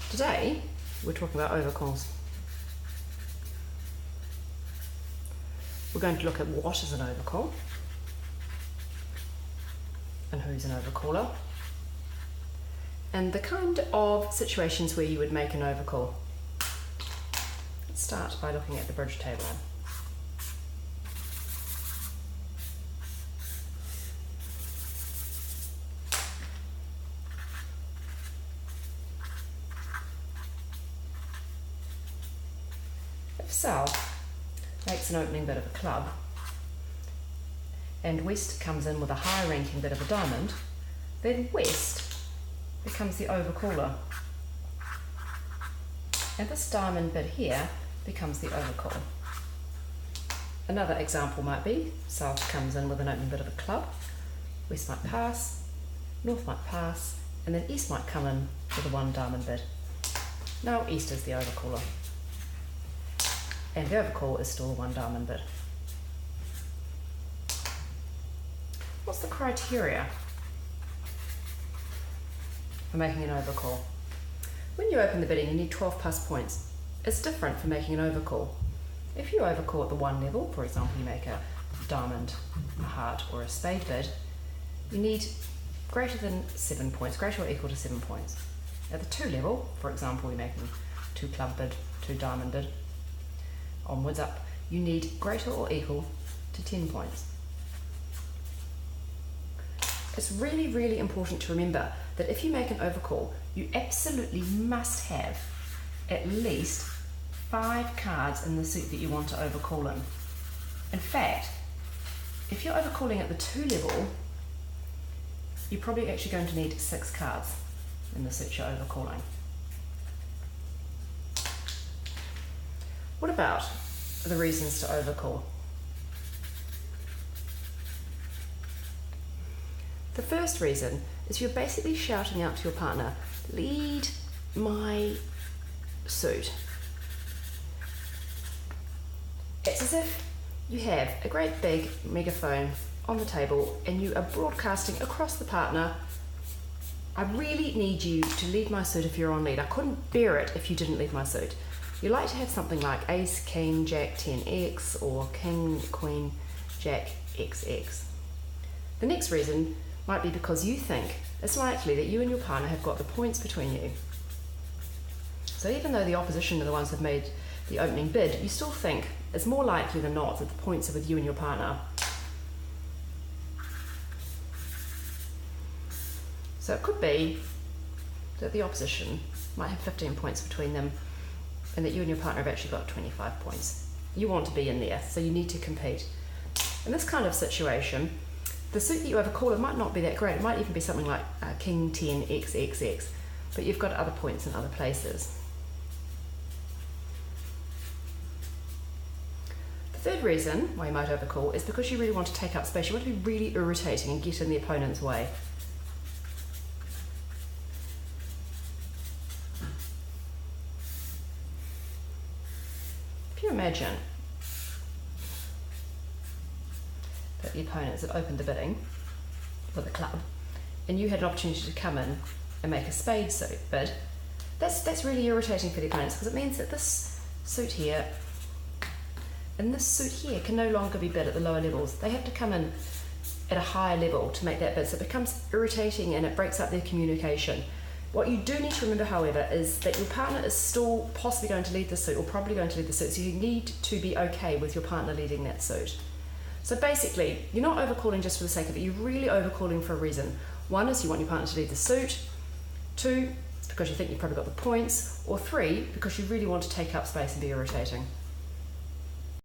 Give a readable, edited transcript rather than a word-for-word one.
Today, we're talking about overcalls. We're going to look at what is an overcall and who's an overcaller, and the kind of situations where you would make an overcall. Let's start by looking at the bridge table. If South makes an opening bit of a club and West comes in with a higher ranking bit of a diamond, then West becomes the overcaller. And this diamond bit here becomes the overcall. Another example might be South comes in with an opening bit of a club, West might pass, North might pass, and then East might come in with a one diamond bid. Now East is the overcaller. And the overcall is still a one diamond bid. What's the criteria for making an overcall? When you open the bidding, you need 12 plus points. It's different for making an overcall. If you overcall at the one level, for example, you make a diamond, a heart, or a spade bid, you need greater than 7 points, greater or equal to 7 points. At the two level, for example, you're making two club bid, two diamond bid, onwards up, you need greater or equal to 10 points. It's really, really important to remember that if you make an overcall, you absolutely must have at least 5 cards in the suit that you want to overcall in. In fact, if you're overcalling at the 2 level, you're probably actually going to need 6 cards in the suit you're overcalling. What about the reasons to overcall? The first reason is you're basically shouting out to your partner, lead my suit. It's as if you have a great big megaphone on the table and you are broadcasting across the partner, I really need you to lead my suit if you're on lead. I couldn't bear it if you didn't lead my suit. You like to have something like Ace, King, Jack, 10X, or King, Queen, Jack, XX. The next reason might be because you think it's likely that you and your partner have got the points between you. So even though the opposition are the ones who have made the opening bid, you still think it's more likely than not that the points are with you and your partner. So it could be that the opposition might have 15 points between them and that you and your partner have actually got 25 points. You want to be in there, so you need to compete. In this kind of situation, the suit that you overcall, it might not be that great. It might even be something like King 10 XXX, but you've got other points in other places. The third reason why you might overcall is because you really want to take up space. You want to be really irritating and get in the opponent's way. If you imagine that the opponents had opened the bidding for the club and you had an opportunity to come in and make a spade suit bid, that's really irritating for the opponents, because it means that this suit here and this suit here can no longer be bid at the lower levels. They have to come in at a higher level to make that bid, so it becomes irritating and it breaks up their communication. What you do need to remember, however, is that your partner is still possibly going to lead the suit, or probably going to lead the suit, so you need to be okay with your partner leading that suit. So basically, you're not overcalling just for the sake of it, you're really overcalling for a reason. One is you want your partner to lead the suit, 2, it's because you think you've probably got the points, or 3, because you really want to take up space and be irritating.